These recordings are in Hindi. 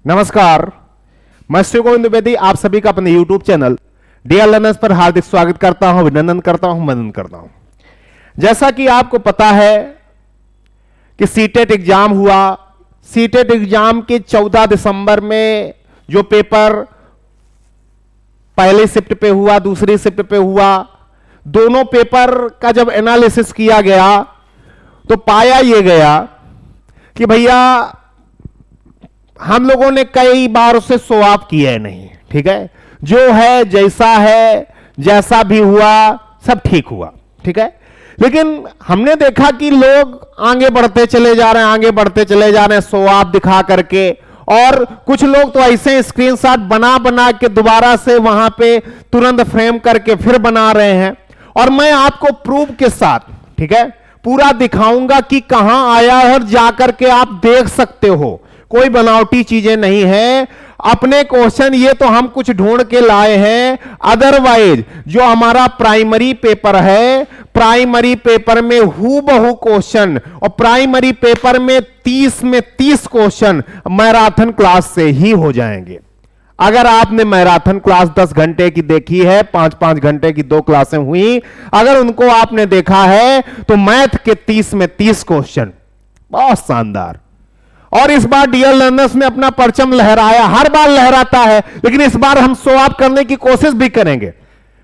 नमस्कार, मैं श्री गोविंद द्विवेदी आप सभी का अपने YouTube चैनल डियर लर्नर्स पर हार्दिक स्वागत करता हूं, अभिनंदन करता हूं, वंदन करता हूं। जैसा कि आपको पता है कि सीटेट एग्जाम हुआ। सीटेट एग्जाम के 14 दिसंबर में जो पेपर पहली शिफ्ट पे हुआ, दूसरी शिफ्ट पे हुआ, दोनों पेपर का जब एनालिसिस किया गया तो पाया यह गया कि भैया हम लोगों ने कई बार उसे स्वैप किया है नहीं, ठीक है। जो है जैसा है, जैसा भी हुआ सब ठीक हुआ, ठीक है। लेकिन हमने देखा कि लोग आगे बढ़ते चले जा रहे हैं, आगे बढ़ते चले जा रहे हैं स्वैप दिखा करके, और कुछ लोग तो ऐसे स्क्रीनशॉट बना बना के दोबारा से वहां पे तुरंत फ्रेम करके फिर बना रहे हैं। और मैं आपको प्रूफ के साथ, ठीक है, पूरा दिखाऊंगा कि कहां आया है और जाकर के आप देख सकते हो। कोई बनावटी चीजें नहीं है। अपने क्वेश्चन ये तो हम कुछ ढूंढ के लाए हैं, अदरवाइज जो हमारा प्राइमरी पेपर है, प्राइमरी पेपर में हूबहू क्वेश्चन, और प्राइमरी पेपर में 30 में 30 क्वेश्चन मैराथन क्लास से ही हो जाएंगे। अगर आपने मैराथन क्लास 10 घंटे की देखी है, 5-5 घंटे की 2 क्लासें हुई, अगर उनको आपने देखा है तो मैथ के 30 में 30 क्वेश्चन, बहुत शानदार। और इस बार डियर लर्नर्स ने अपना परचम लहराया, हर बार लहराता है, लेकिन इस बार हम स्वैप करने की कोशिश भी करेंगे।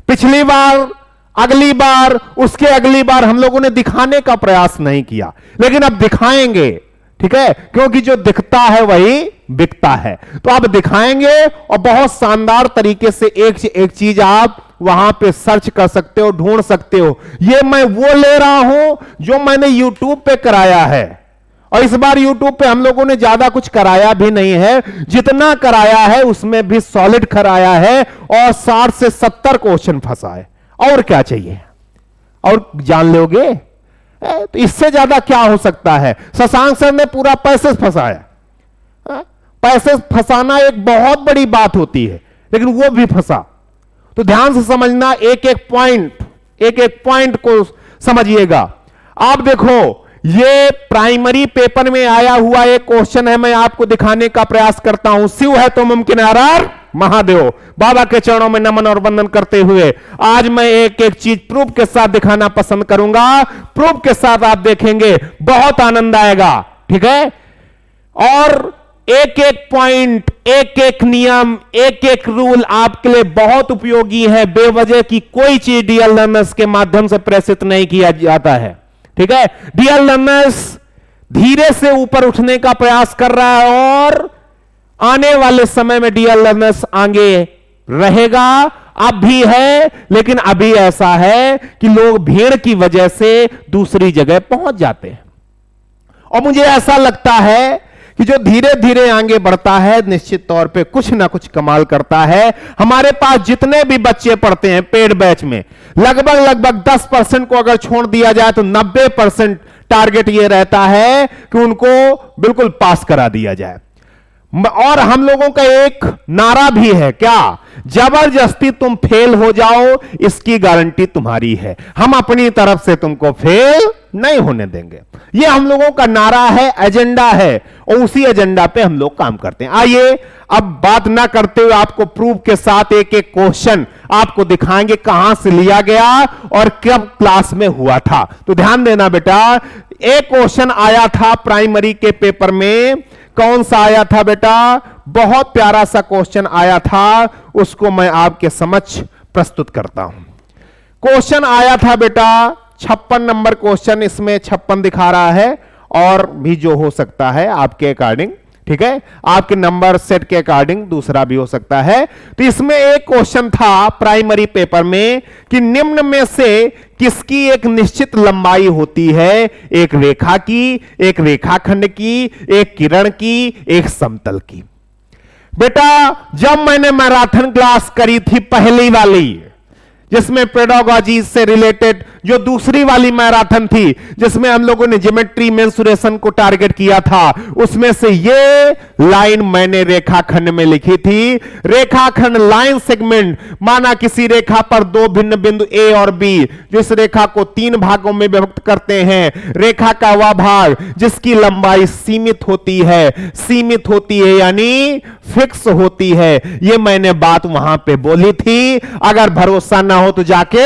पिछली बार, अगली बार, उसके अगली बार हम लोगों ने दिखाने का प्रयास नहीं किया, लेकिन अब दिखाएंगे, ठीक है, क्योंकि जो दिखता है वही बिकता है। तो आप दिखाएंगे और बहुत शानदार तरीके से एक चीज आप वहां पे सर्च कर सकते हो, ढूंढ सकते हो। ये मैं वो ले रहा हूं जो मैंने यूट्यूब पे कराया है, और इस बार YouTube पे हम लोगों ने ज्यादा कुछ कराया भी नहीं है। जितना कराया है उसमें भी सॉलिड कराया है, और 60 से 70 क्वेश्चन फंसा है। और क्या चाहिए? और जान लोगे तो इससे ज्यादा क्या हो सकता है। शशांक सर ने पूरा पैसे फंसाया। पैसे फंसाना एक बहुत बड़ी बात होती है, लेकिन वो भी फंसा। तो ध्यान से समझना, एक एक पॉइंट को समझिएगा। आप देखो, ये प्राइमरी पेपर में आया हुआ एक क्वेश्चन है, मैं आपको दिखाने का प्रयास करता हूं। शिव है तो मुमकिन आरार महादेव, बाबा के चरणों में नमन और वंदन करते हुए आज मैं एक एक चीज प्रूफ के साथ दिखाना पसंद करूंगा। प्रूफ के साथ आप देखेंगे, बहुत आनंद आएगा, ठीक है। और एक एक पॉइंट, एक एक नियम, एक एक रूल आपके लिए बहुत उपयोगी है। बेवजह की कोई चीज डियर लर्नर्स के माध्यम से प्रेषित नहीं किया जाता है, ठीक है। डियर लर्नर्स धीरे से ऊपर उठने का प्रयास कर रहा है, और आने वाले समय में डियर लर्नर्स आगे रहेगा। अब भी है, लेकिन अभी ऐसा है कि लोग भीड़ की वजह से दूसरी जगह पहुंच जाते हैं। और मुझे ऐसा लगता है कि जो धीरे धीरे आगे बढ़ता है, निश्चित तौर पे कुछ ना कुछ कमाल करता है। हमारे पास जितने भी बच्चे पढ़ते हैं पेड बैच में, लगभग 10% को अगर छोड़ दिया जाए तो 90% टारगेट ये रहता है कि उनको बिल्कुल पास करा दिया जाए। और हम लोगों का एक नारा भी है, क्या? जबरदस्ती तुम फेल हो जाओ, इसकी गारंटी तुम्हारी है। हम अपनी तरफ से तुमको फेल नहीं होने देंगे। ये हम लोगों का नारा है, एजेंडा है, और उसी एजेंडा पे हम लोग काम करते हैं। आइए अब बात ना करते हुए आपको प्रूफ के साथ एक एक क्वेश्चन आपको दिखाएंगे, कहां से लिया गया और कब क्लास में हुआ था। तो ध्यान देना बेटा, एक क्वेश्चन आया था प्राइमरी के पेपर में। कौन सा आया था बेटा? बहुत प्यारा सा क्वेश्चन आया था, उसको मैं आपके समक्ष प्रस्तुत करता हूं। क्वेश्चन आया था बेटा 56 नंबर क्वेश्चन, इसमें 56 दिखा रहा है, और भी जो हो सकता है आपके अकॉर्डिंग, ठीक है, आपके नंबर सेट के अकॉर्डिंग दूसरा भी हो सकता है। तो इसमें एक क्वेश्चन था प्राइमरी पेपर में कि निम्न में से किसकी एक निश्चित लंबाई होती है? एक रेखा की, एक रेखाखंड की, एक किरण की, एक समतल की। बेटा जब मैंने मैराथन क्लास करी थी पहली वाली, जिसमें पेडागोजी से रिलेटेड जो दूसरी वाली मैराथन थी, जिसमें हम लोगों ने ज्योमेट्री मेंसुरेशन को टारगेट किया था, उसमें से ये लाइन मैंने रेखाखंड में लिखी थी। रेखाखंड लाइन सेगमेंट, माना किसी रेखा पर दो भिन्न बिंदु ए और बी, जो इस रेखा को तीन भागों में विभक्त करते हैं। रेखा का वह भाग जिसकी लंबाई सीमित होती है यानी फिक्स होती है। ये मैंने बात वहां पे बोली थी, अगर भरोसा ना हो तो जाके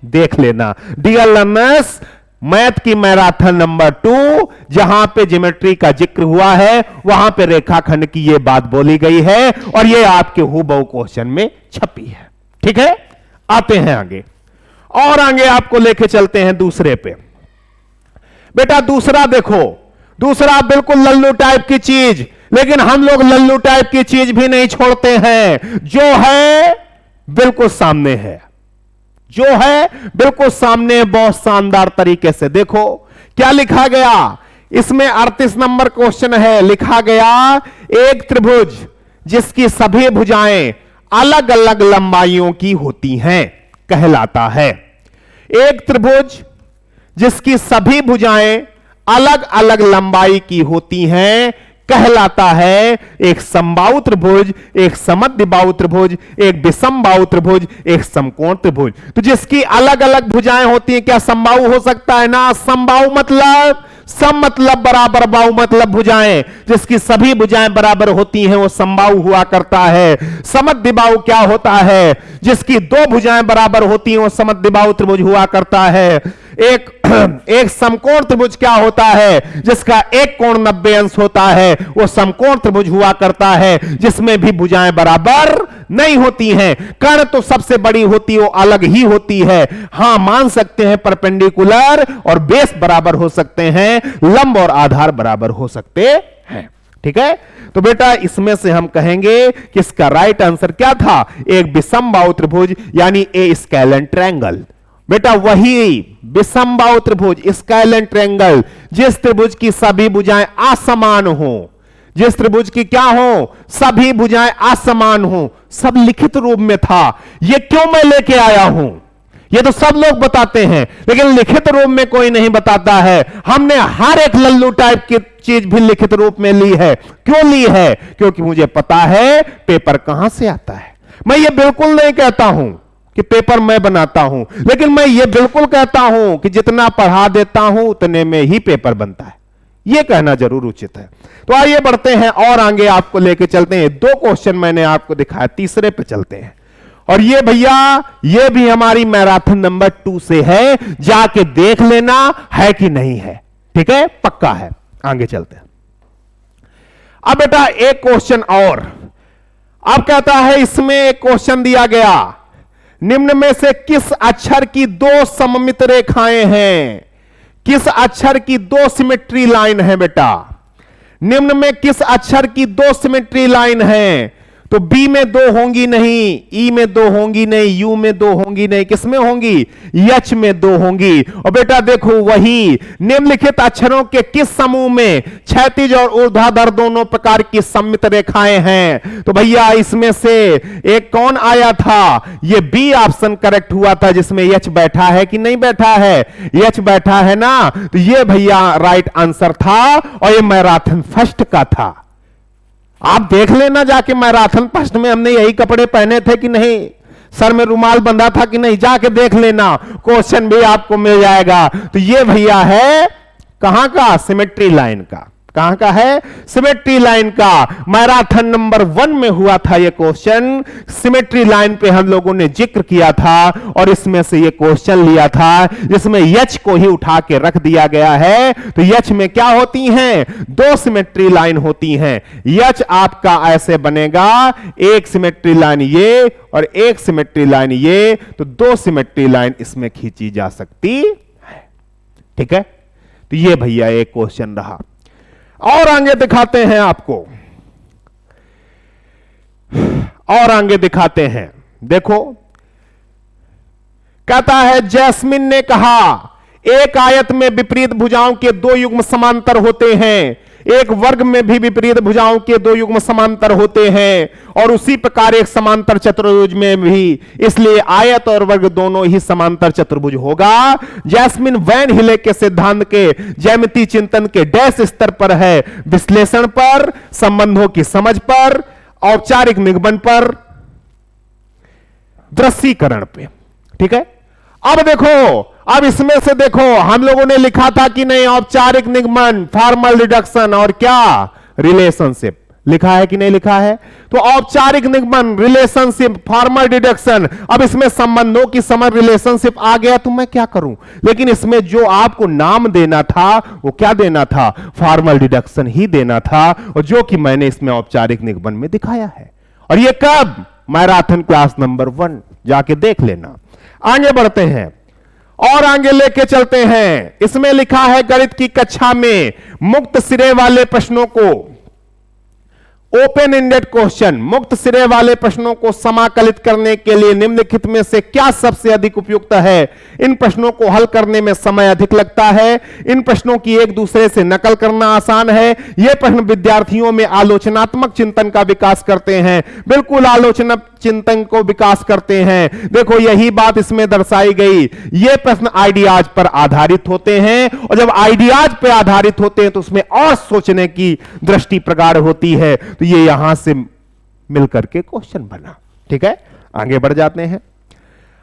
देख लेना। डियर लर्नर्स, मैथ की मैराथन नंबर 2 जहां पे ज्योमेट्री का जिक्र हुआ है, वहां पे रेखाखंड की ये बात बोली गई है और ये आपके हूबहू क्वेश्चन में छपी है। ठीक है, आते हैं आगे और आगे आपको लेके चलते हैं दूसरे पे। बेटा दूसरा देखो, दूसरा बिल्कुल लल्लू टाइप की चीज, लेकिन हम लोग लल्लू टाइप की चीज भी नहीं छोड़ते हैं। जो है बिल्कुल सामने है, जो है बिल्कुल सामने, बहुत शानदार तरीके से देखो क्या लिखा गया इसमें। 38 नंबर क्वेश्चन है, लिखा गया एक त्रिभुज जिसकी सभी भुजाएं अलग अलग लंबाइयों की होती हैं कहलाता है। एक त्रिभुज जिसकी सभी भुजाएं अलग अलग लंबाई की होती हैं कहलाता है एक समबाहु त्रिभुज, एक समद्विबाहु त्रिभुज, एक विषमबाहु त्रिभुज, एक समकोण त्रिभुज। तो जिसकी अलग अलग भुजाएं होती हैं, क्या समबाहु हो सकता है ना? समबाहु मतलब सम मतलब बराबर, बाहु मतलब भुजाएं, जिसकी सभी भुजाएं बराबर होती हैं वो समबाहु हुआ करता है। समद्विबाहु क्या होता है? जिसकी दो भुजाएं बराबर होती हैं वो समद्विबाहु त्रिभुज हुआ करता है। एक समकोण त्रिभुज क्या होता है? जिसका एक कोण 90 अंश होता है वो समकोण त्रिभुज हुआ करता है, जिसमें भी भुजाएं बराबर नहीं होती हैं। कर्ण तो सबसे बड़ी होती है, वो अलग ही होती है। हां, मान सकते हैं परपेंडिकुलर और बेस बराबर हो सकते हैं, लंब और आधार बराबर हो सकते हैं। ठीक है, तो बेटा इसमें से हम कहेंगे कि इसका राइट आंसर क्या था? एक विषमबाहु त्रिभुज यानी ए स्केलन ट्रायंगल। बेटा वही विषमबाहु त्रिभुज, स्केलन ट्रायंगल, जिस त्रिभुज की सभी भुजाएं असमान हो, जिस त्रिभुज की क्या हो? सभी भुजाएं असमान हो। सब लिखित रूप में था। ये क्यों मैं लेके आया हूं? ये तो सब लोग बताते हैं, लेकिन लिखित रूप में कोई नहीं बताता है। हमने हर एक लल्लू टाइप की चीज भी लिखित रूप में ली है। क्यों ली है? क्योंकि मुझे पता है पेपर कहां से आता है। मैं ये बिल्कुल नहीं कहता हूं कि पेपर मैं बनाता हूं, लेकिन मैं ये बिल्कुल कहता हूं कि जितना पढ़ा देता हूं उतने में ही पेपर बनता है। यह कहना जरूर उचित है। तो आइए बढ़ते हैं और आगे आपको लेके चलते हैं। 2 क्वेश्चन मैंने आपको दिखाया, तीसरे पे चलते हैं। और ये भैया ये भी हमारी मैराथन नंबर 2 से है, जाके देख लेना है कि नहीं है। ठीक है, पक्का है। आगे चलते हैं। अब बेटा एक क्वेश्चन और, अब कहता है इसमें एक क्वेश्चन दिया गया, निम्न में से किस अक्षर की 2 सममित रेखाएं हैं? किस अक्षर की 2 सिमेट्री लाइन है बेटा? निम्न में किस अक्षर की 2 सिमेट्री लाइन है? तो बी में 2 होंगी नहीं, ई में 2 होंगी नहीं, यू में 2 होंगी नहीं, किस में होंगी? एच में 2 होंगी। और बेटा देखो वही निम्नलिखित अक्षरों के किस समूह में क्षैतिज और ऊर्ध्वाधर दोनों प्रकार की सममित रेखाएं हैं? तो भैया इसमें से एक कौन आया था? ये बी ऑप्शन करेक्ट हुआ था, जिसमें एच बैठा है कि नहीं बैठा है? एच बैठा है ना, तो ये भैया राइट आंसर था और ये मैराथन फर्स्ट का था। आप देख लेना जाके, मैराथन फर्स्ट में हमने यही कपड़े पहने थे कि नहीं, सर में रुमाल बंधा था कि नहीं, जाके देख लेना, क्वेश्चन भी आपको मिल जाएगा। तो ये भैया है कहां का? सिमेट्री लाइन का। कहां का है? सिमेट्री लाइन का। मैराथन नंबर 1 में हुआ था ये क्वेश्चन, सिमेट्री लाइन पे हम लोगों ने जिक्र किया था और इसमें से ये क्वेश्चन लिया था, जिसमें एच को ही उठा के रख दिया गया है। तो एच में क्या होती हैं? 2 सिमेट्री लाइन होती हैं। एच आपका ऐसे बनेगा, एक सिमेट्री लाइन ये और एक सिमेट्री लाइन ये, तो 2 सिमेट्री लाइन इसमें खींची जा सकती है। ठीक है, तो ये भैया एक क्वेश्चन रहा। और आगे दिखाते हैं आपको, और आगे दिखाते हैं। देखो कहता है जैस्मिन ने कहा एक आयत में विपरीत भुजाओं के 2 युग्म समांतर होते हैं, एक वर्ग में भी विपरीत भुजाओं के दो युग्म समांतर होते हैं और उसी प्रकार एक समांतर चतुर्भुज में भी, इसलिए आयत और वर्ग दोनों ही समांतर चतुर्भुज होगा। जैस्मिन वैन हिले के सिद्धांत के ज्यामिति चिंतन के डैश स्तर पर है, विश्लेषण पर, संबंधों की समझ पर, औपचारिक निगमन पर, दृश्यीकरण पे। ठीक है, अब देखो, अब इसमें से देखो, हम लोगों ने लिखा था कि नहीं औपचारिक निगमन, फॉर्मल डिडक्शन और क्या रिलेशनशिप, लिखा है कि नहीं लिखा है? तो औपचारिक निगमन, रिलेशनशिप, फॉर्मल डिडक्शन, अब इसमें संबंधों की समझ, रिलेशनशिप आ गया तो मैं क्या करूं? लेकिन इसमें जो आपको नाम देना था वो क्या देना था? फॉर्मल डिडक्शन ही देना था, और जो कि मैंने इसमें औपचारिक निगमन में दिखाया है। और ये कब? मैराथन क्लास नंबर 1 जाके देख लेना। आगे बढ़ते हैं और आगे लेके चलते हैं। इसमें लिखा है गणित की कक्षा में मुक्त सिरे वाले प्रश्नों को, ओपन एंडेड क्वेश्चन, मुक्त सिरे वाले प्रश्नों को समाकलित करने के लिए निम्नलिखित में से क्या सबसे अधिक उपयुक्त है? इन प्रश्नों को हल करने में समय अधिक लगता है, इन प्रश्नों की एक दूसरे से नकल करना आसान है, ये प्रश्न विद्यार्थियों में आलोचनात्मक चिंतन का विकास करते हैं। बिल्कुल आलोचना चिंतन को विकास करते हैं। देखो यही बात इसमें दर्शाई गई। ये प्रश्न आइडियाज पर आधारित होते हैं, और जब आइडियाज पर आधारित होते हैं तो उसमें और सोचने की दृष्टि प्रगाढ़ होती है। तो ये यहां से मिलकर के क्वेश्चन बना। ठीक है, आगे बढ़ जाते हैं।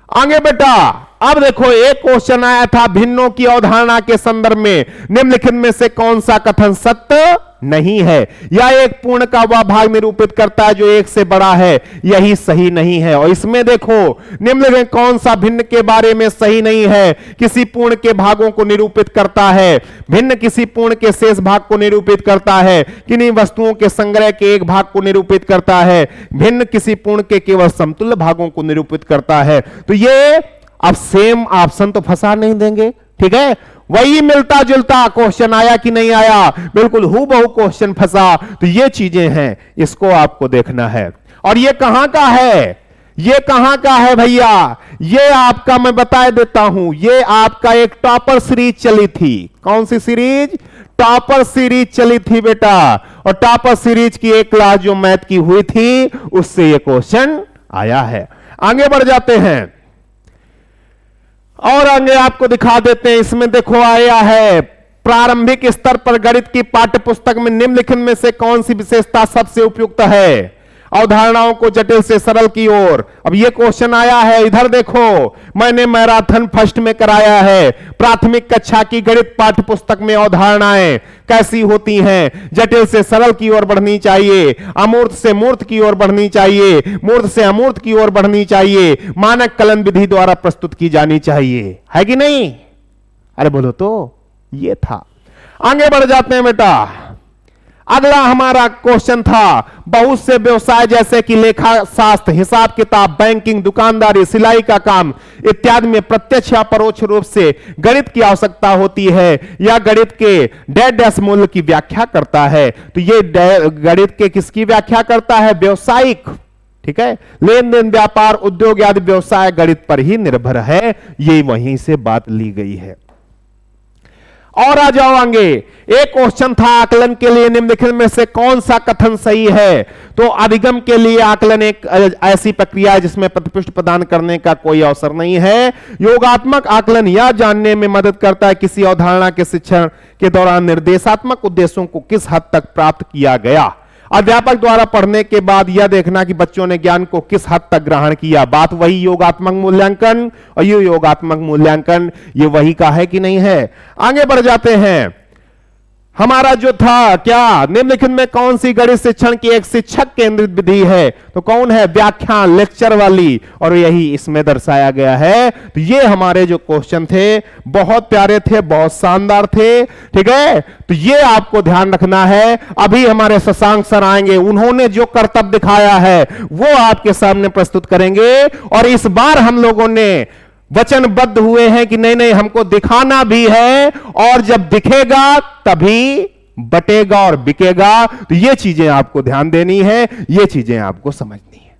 आगे बेटा, अब देखो एक क्वेश्चन आया था, भिन्नों की अवधारणा के संदर्भ में निम्नलिखित में से कौन सा कथन सत्य नहीं है? या एक पूर्ण का वह भाग निरूपित करता है जो एक से बड़ा है, यही सही नहीं है। और इसमें देखो निम्नलिखित कौन सा भिन्न के बारे में सही नहीं है? किसी पूर्ण के भागों को निरूपित करता है, भिन्न किसी पूर्ण के शेष भाग को निरूपित करता है, किन्हीं वस्तुओं के संग्रह के एक भाग को निरूपित करता है, भिन्न किसी पूर्ण के केवल समतुल्य भागों को निरूपित करता है। तो ये अब सेम ऑप्शन तो फंसा नहीं देंगे। ठीक है, वही मिलता जुलता क्वेश्चन आया कि नहीं आया? बिल्कुल हूबहू क्वेश्चन फंसा। तो ये चीजें हैं, इसको आपको देखना है। और ये कहां का है? ये कहां का है भैया? ये आपका मैं बता देता हूं, ये आपका एक टॉपर सीरीज चली थी। कौन सी सीरीज? टॉपर सीरीज चली थी बेटा। और टॉपर सीरीज की एक क्लास जो मैथ की हुई थी उससे ये क्वेश्चन आया है। आगे बढ़ जाते हैं और आगे आपको दिखा देते हैं। इसमें देखो आया है, प्रारंभिक स्तर पर गणित की पाठ्यपुस्तक में निम्नलिखित में से कौन सी विशेषता सबसे उपयुक्त है? अवधारणाओं को जटिल से सरल की ओर। अब ये क्वेश्चन आया है, इधर देखो, मैंने मैराथन फर्स्ट में कराया है। प्राथमिक कक्षा की गणित पाठ्यपुस्तक में अवधारणाएं कैसी होती हैं? जटिल से सरल की ओर बढ़नी चाहिए, अमूर्त से मूर्त की ओर बढ़नी चाहिए, मूर्त से अमूर्त की ओर बढ़नी चाहिए, मानक कलन विधि द्वारा प्रस्तुत की जानी चाहिए, है कि नहीं? अरे बोलो तो, ये था। आगे बढ़ जाते हैं बेटा। अगला हमारा क्वेश्चन था, बहुत से व्यवसाय जैसे कि लेखा शास्त्र, हिसाब किताब, बैंकिंग, दुकानदारी, सिलाई का काम इत्यादि में प्रत्यक्ष या परोक्ष रूप से गणित की आवश्यकता होती है, या गणित के डैश मूल्य की व्याख्या करता है। तो ये गणित के किसकी व्याख्या करता है? व्यवसायिक। ठीक है, लेन देन, व्यापार, उद्योग आदि व्यवसाय गणित पर ही निर्भर है। ये वहीं से बात ली गई है। और आ जाओ आगे। एक क्वेश्चन था, आकलन के लिए निम्नलिखित में से कौन सा कथन सही है? तो अधिगम के लिए आकलन एक ऐसी प्रक्रिया है जिसमें प्रतिपुष्ट प्रदान करने का कोई अवसर नहीं है। योगात्मक आकलन यह जानने में मदद करता है किसी अवधारणा के शिक्षण के दौरान निर्देशात्मक उद्देश्यों को किस हद तक प्राप्त किया गया। अध्यापक द्वारा पढ़ने के बाद यह देखना कि बच्चों ने ज्ञान को किस हद तक ग्रहण किया। बात वही योगात्मक मूल्यांकन, और ये योगात्मक मूल्यांकन ये वही का है कि नहीं है। आगे बढ़ जाते हैं। हमारा जो था क्या, निम्नलिखित में कौन सी गणित शिक्षण की एक शिक्षक केंद्रित विधि है? तो कौन है? व्याख्यान, लेक्चर वाली, और यही इसमें दर्शाया गया है। तो ये हमारे जो क्वेश्चन थे बहुत प्यारे थे, बहुत शानदार थे। ठीक है, तो ये आपको ध्यान रखना है। अभी हमारे शशांक सर आएंगे, उन्होंने जो करतब दिखाया है वो आपके सामने प्रस्तुत करेंगे। और इस बार हम लोगों ने वचनबद्ध हुए हैं कि नहीं नहीं, हमको दिखाना भी है, और जब दिखेगा तभी बटेगा और बिकेगा। तो ये चीजें आपको ध्यान देनी है, ये चीजें आपको समझनी है।